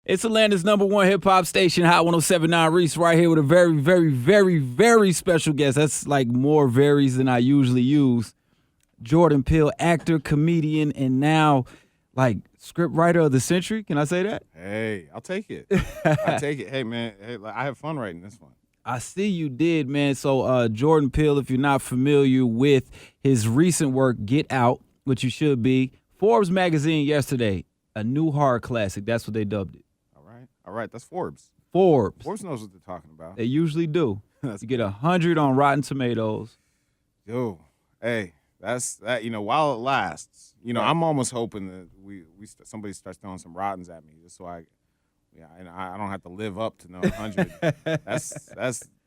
It's Atlanta's #1 hip-hop station, Hot 107.9 Reec, right here with a very, very, very, very special guest. That's like more varies than I usually use. Jordan Peele, actor, comedian, and now like script writer of the century. Can I say that? Hey, I'll take it. I'll take it. Hey, man, I have fun writing this one. I see you did, man. So Jordan Peele, if you're not familiar with his recent work, Get Out, which you should be. Forbes magazine yesterday, a new horror classic. That's what they dubbed it. All right. That's Forbes. Forbes knows what they're talking about. They usually do. You get 100 on Rotten Tomatoes. Yo, hey, that's that. While it lasts, right. I'm almost hoping that somebody starts throwing some Rottens at me, just so I don't have to live up to no 100.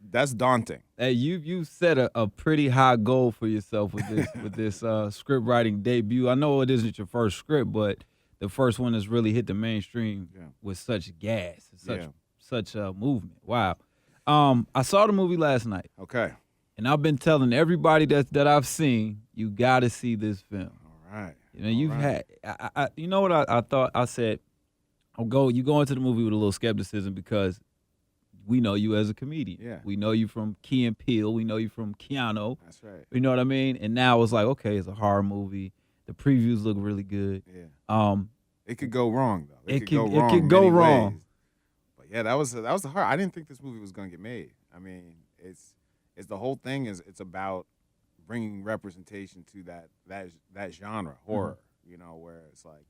that's daunting. Hey, you set a pretty high goal for yourself with this script writing debut. I know it isn't your first script, but the first one has really hit the mainstream with such gas, such movement. Wow. I saw the movie last night. Okay. And I've been telling everybody that I've seen, you got to see this film. All right. You know what I thought? I said, you go into the movie with a little skepticism because we know you as a comedian. Yeah. We know you from Key and Peele. We know you from Keanu. That's right. You know what I mean? And now it's like, okay, it's a horror movie. The previews look really good. Yeah. It could go wrong though. It could go wrong. Ways. But yeah, that was the hard. I didn't think this movie was gonna get made. I mean, it's the whole thing is it's about bringing representation to that genre, horror. Mm-hmm. Where it's like,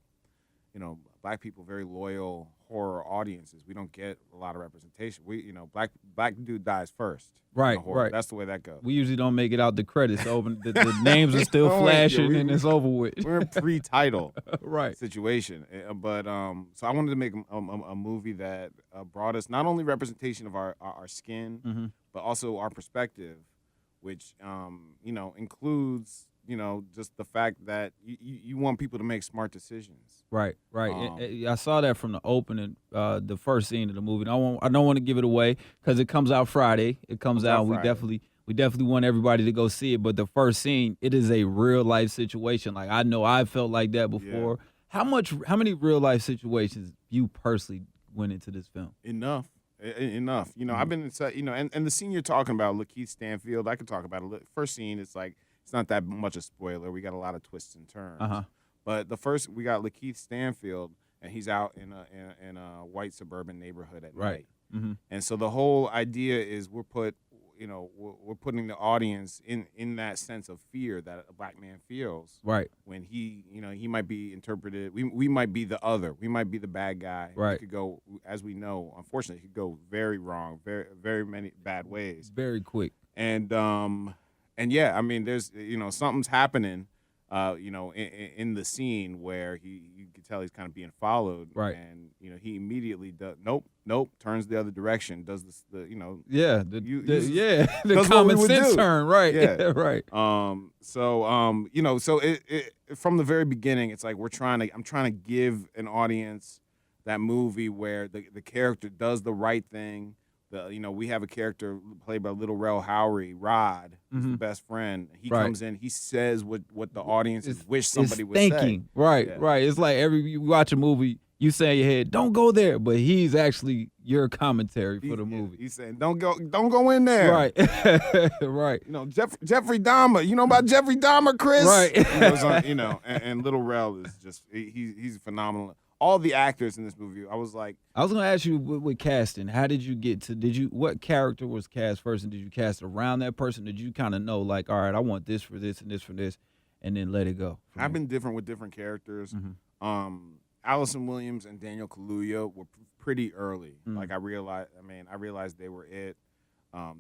black people, very loyal horror audiences. We don't get a lot of representation. Black dude dies first. Right. That's the way that goes. We usually don't make it out the credits. The names are still flashing and it's over with. We're in pre-title right situation. But so I wanted to make a movie that brought us not only representation of our skin, mm-hmm. but also our perspective, which includes just the fact that you want people to make smart decisions. Right. I saw that from the opening, the first scene of the movie. And I don't want to give it away because it comes out Friday. It comes out. We definitely want everybody to go see it. But the first scene, it is a real life situation. Like I know I felt like that before. Yeah. How many real life situations you personally went into this film? Enough. Mm-hmm. I've been and the scene you're talking about, Lakeith Stanfield. I could talk about it. First scene, it's like. It's not that much a spoiler. We got a lot of twists and turns. Uh-huh. But the first, we got Lakeith Stanfield, and he's out in a white suburban neighborhood at night. Mm-hmm. And so the whole idea is we're putting the audience in that sense of fear that a black man feels. Right. When he might be interpreted. We might be the other. We might be the bad guy. Right. It could go, as we know, unfortunately, it could go very wrong, very, very many bad ways. Very quick. And yeah, I mean, there's something's happening, in the scene where you can tell he's kind of being followed, right? And he immediately does nope, turns the other direction, does this the common sense turn, right? Yeah, right. So it from the very beginning, it's like I'm trying to give an audience that movie where the character does the right thing. We have a character played by Little Rel Howery, Rod, who's mm-hmm. the best friend. He right. comes in, he says what the audience wish somebody would thinking. say. Right, yeah. Right. It's like you watch a movie, you say in your head, "Don't go there," but he's actually your commentary for the movie. He's saying, "Don't go in there." Right, right. Jeffrey Dahmer. You know about Jeffrey Dahmer, Chris? Right. And Little Rel is just he's phenomenal. All the actors in this movie, I was going to ask you with casting, how did you get to, what character was cast first, and did you cast around that person? Did you kind of know, like, all right, I want this for this and this for this, and then let it go? I've been different with different characters. Mm-hmm. Allison Williams and Daniel Kaluuya were pretty early. Mm-hmm. Like I realized they were it.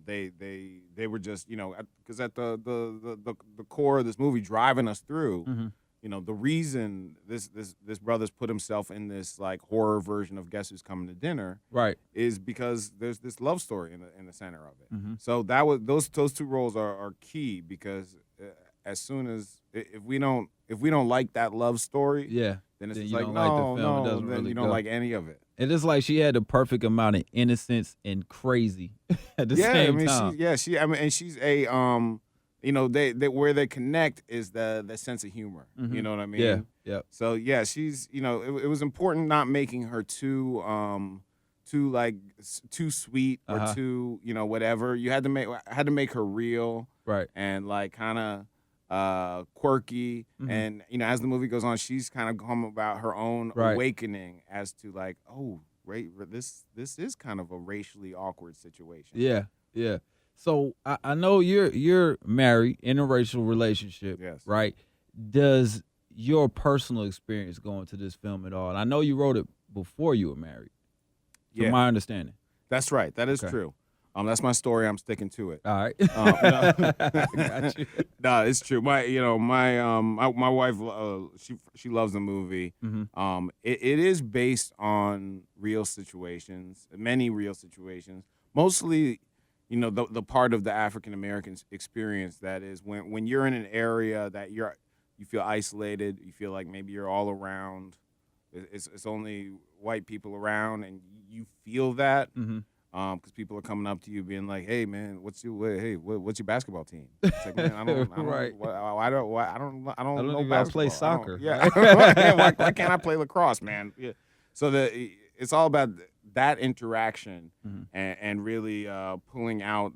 They were just, because at the core of this movie, driving us through, mm-hmm. The reason this brother's put himself in this like horror version of Guess Who's Coming to Dinner, right, is because there's this love story in the center of it. Mm-hmm. So that was those two roles are key because as soon as if we don't like that love story, then it's just like no, then you don't like any of it. It is like she had the perfect amount of innocence and crazy at the same time. She's a they where they connect is the sense of humor. Mm-hmm. You know what I mean? Yeah. Yep. So yeah, she's it was important not making her too sweet or too whatever. You had to make her real, Right. and like kind of quirky. And as the movie goes on, she's kind of come about her own awakening as to like, oh, right, this is kind of a racially awkward situation. Yeah, yeah. So I know you're married, interracial relationship, Yes. right? Does your personal experience go into this film at all? And I know you wrote it before you were married, from my understanding. That's right. That is true. That's my story. I'm sticking to it. All right. No. Got you. No, it's true. My wife, she loves the movie. It is based on real situations, many real situations. Mostly, the part of the African American experience that is when you're in an area that you feel isolated, you feel like maybe you're all around. It's only white people around, and you feel that. Because people are coming up to you being like, "Hey, man, what's your basketball team?" It's like, man, I don't know even basketball. play soccer. Why can't I play lacrosse, man? Yeah. So it's all about that interaction and really pulling out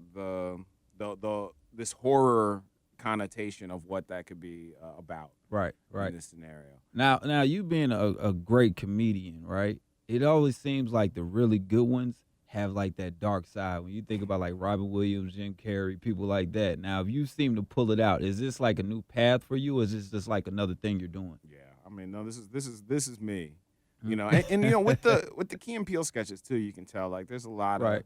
this horror connotation of what that could be about. Right. In this scenario. Now you being a great comedian, right? It always seems like the really good ones have like that dark side. When you think about like Robin Williams, Jim Carrey, people like that. Now, if you seem to pull it out, is this like a new path for you, or is this just like another thing you're doing? Yeah, I mean, no, this is me. And with the Key Peele sketches too, you can tell like there's a lot of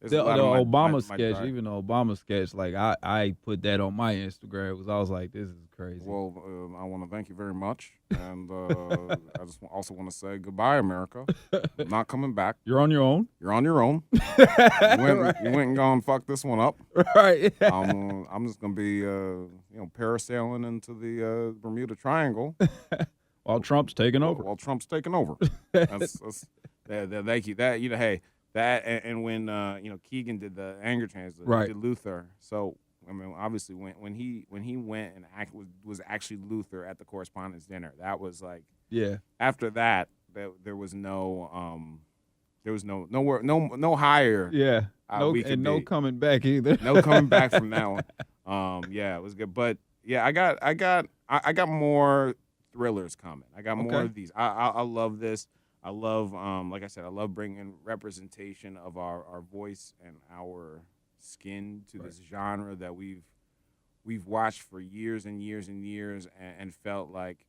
the Obama sketch, even the Obama sketch, like I put that on my Instagram because I was like, this is crazy. Well, I want to thank you very much, and I just also want to say goodbye, America. I'm not coming back. You're on your own. You're on your own. You went and gone fuck this one up. Right. I'm just gonna be parasailing into the Bermuda Triangle while Trump's taking over. While Trump's taking over. That's thank you. That hey. That and when Keegan did the anger translation, did Luther. So I mean, obviously when he went and was actually Luther at the correspondence dinner, that was like After that, there was no higher. Yeah. No coming back either. No coming back from that one. Yeah, it was good, but yeah, I got more thrillers coming. I got more of these. I love this. I love, like I said, I love bringing representation of our voice and our skin to this genre that we've watched for years and years and years and felt like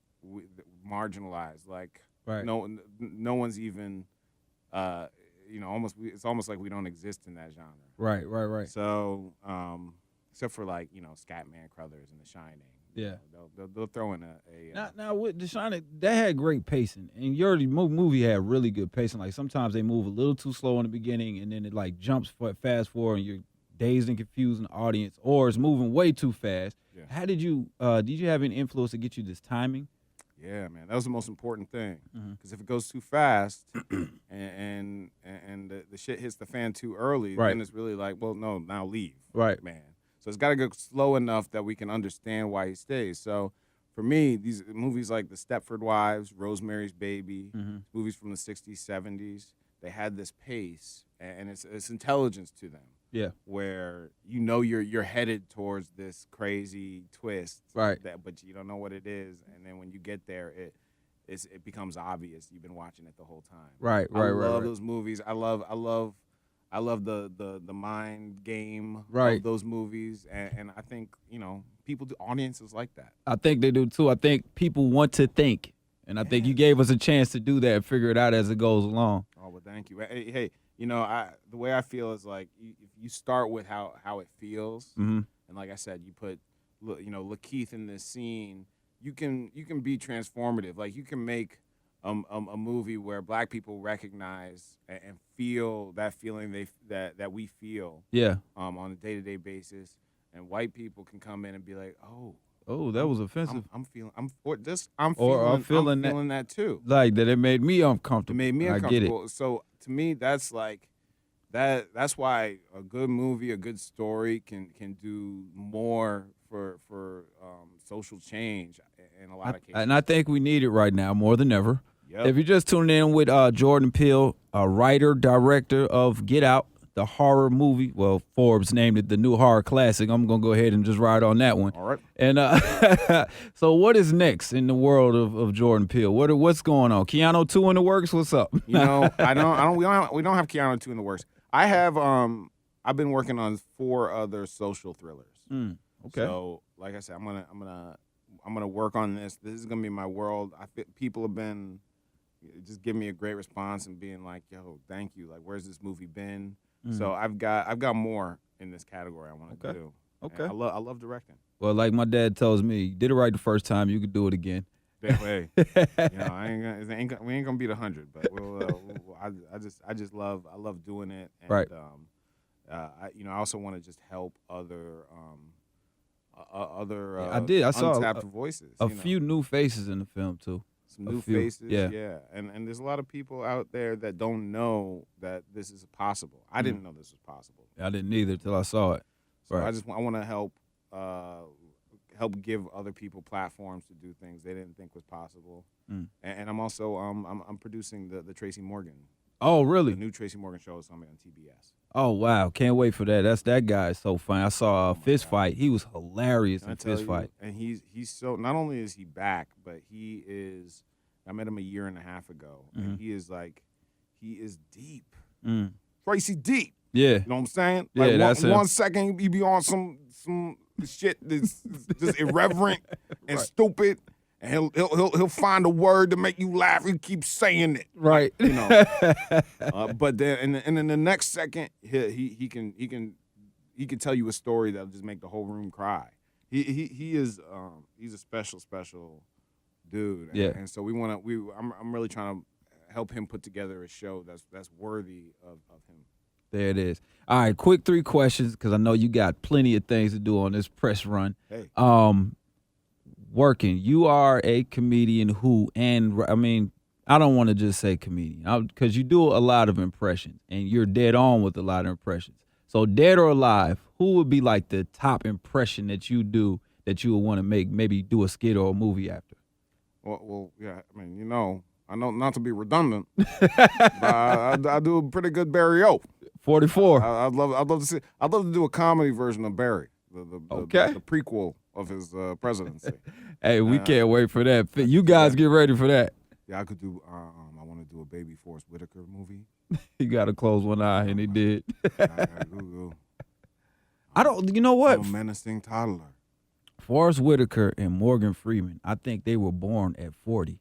marginalized. Like no one's even, it's almost like we don't exist in that genre. Right. So, except for like Scatman Crothers and The Shining. Yeah, they'll throw in now with The Shining, that had great pacing, and your movie had really good pacing. Like sometimes they move a little too slow in the beginning, and then it like jumps fast forward, and you're dazed and confused in the audience, or it's moving way too fast. Yeah. How did you have any influence to get you this timing? Yeah, man, that was the most important thing. Because if it goes too fast and the shit hits the fan too early, then it's really like, well, no, now leave, man. So it's got to go slow enough that we can understand why he stays. So for me, these movies like The Stepford Wives, Rosemary's Baby, movies from the 60s, 70s, they had this pace and it's intelligence to them. Yeah. Where you're headed towards this crazy twist. Right. But you don't know what it is. And then when you get there, it becomes obvious. You've been watching it the whole time. Right. I love those movies. I love the mind game of those movies, and I think audiences like that. I think they do too. I think people want to think, and I think you gave us a chance to do that and figure it out as it goes along. Oh well, thank you. Hey, the way I feel is like if you start with how it feels, and like I said, you put Lakeith in this scene, you can be transformative. Like you can make a movie where Black people recognize and feel that feeling that we feel on a day-to-day basis, and white people can come in and be like, oh, that was offensive. I'm feeling that too. Like that, it made me uncomfortable. It made me uncomfortable. I get it. So to me, that's like that's why a good movie, a good story can do more for social change in a lot of cases. And I think we need it right now more than ever. Yep. If you're just tuning in with Jordan Peele, a writer, director of Get Out, the horror movie. Well, Forbes named it the new horror classic. I'm going to go ahead and just ride on that one. All right. And so what is next in the world of Jordan Peele? What's going on? Keanu 2 in the works? What's up? You know, we don't have Keanu 2 in the works. I have I've been working on 4 other social thrillers. Okay. So, like I said, I'm gonna work on this. This is gonna be my world. People have been just giving me a great response and being like, "Yo, thank you. Like, where's this movie been?" So I've got more in this category I want to do. Okay. And I love directing. Well, like my dad tells me, you did it right the first time. You could do it again. That way, you know, we ain't gonna beat 100, but I just love doing it. And, right. I also want to just help other I saw untapped voices. A few new faces in the film too. Some new faces, yeah. And there's a lot of people out there that don't know that this is possible. I didn't know this was possible. I didn't either till I saw it. So I want to help give other people platforms to do things they didn't think was possible. And I'm also I'm producing the Tracy Morgan. Oh, really? The new Tracy Morgan show is coming on TBS. Oh, wow. Can't wait for that. That guy is so funny. I saw a fist fight. He was hilarious in fist fight. And he's so, not only is he back, but I met him a year and a half ago, and he is deep. Tracy deep. Yeah. You know what I'm saying? Yeah, like that's one second you be on some shit that's just irreverent and stupid. And he'll find a word to make you laugh. He keeps saying it, right? You know. But then, and in the next second, he can tell you a story that'll just make the whole room cry. He's a special dude. And so I'm really trying to help him put together a show that's worthy of him. There it is. All right, quick 3 questions because I know you got plenty of things to do on this press run. Hey. Working. You are a comedian I don't want to just say comedian because you do a lot of impressions and you're dead on with a lot of impressions. So dead or alive, who would be like the top impression that you do that you would want to make, maybe do a skit or a movie after? Well, yeah. I mean, I know not to be redundant, but I do a pretty good Barry O. 44. I'd love to do a comedy version of Barry. The prequel of his presidency. Hey, we can't wait for that. You guys get ready for that. Yeah, I could do. I want to do a Baby Forrest Whitaker movie. He got to close one eye, and he did. Google. You know what? I'm a menacing toddler. Forrest Whitaker and Morgan Freeman, I think they were born at 40.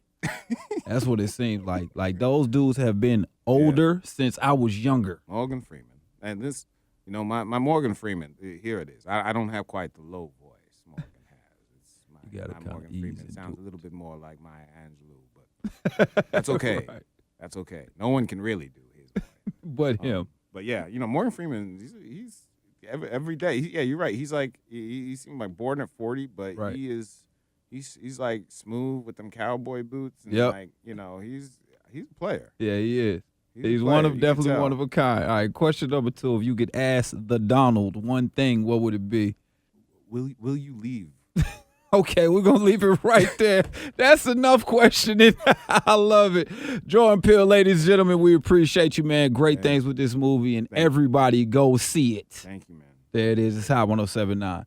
That's what it seems like. Like those dudes have been older since I was younger. Morgan Freeman. And this, my Morgan Freeman, here it is. I don't have quite the low voice Morgan has. My Morgan Freeman sounds a little bit more like Maya Angelou, but that's okay. Right. That's okay. No one can really do his voice. But him. But yeah, Morgan Freeman, he's every day. You're right. He's like, he seems like born at 40, but right. He's like smooth with them cowboy boots. And like, he's a player. Yeah, he is. He's definitely one of a kind. All right, question number 2. If you could ask the Donald one thing, what would it be? Will you leave? Okay, we're going to leave it right there. That's enough questioning. I love it. Jordan Peele, ladies and gentlemen, we appreciate you, man. Great things with this movie, and everybody go see it. Thank you, man. There it is. It's Hot 107.9.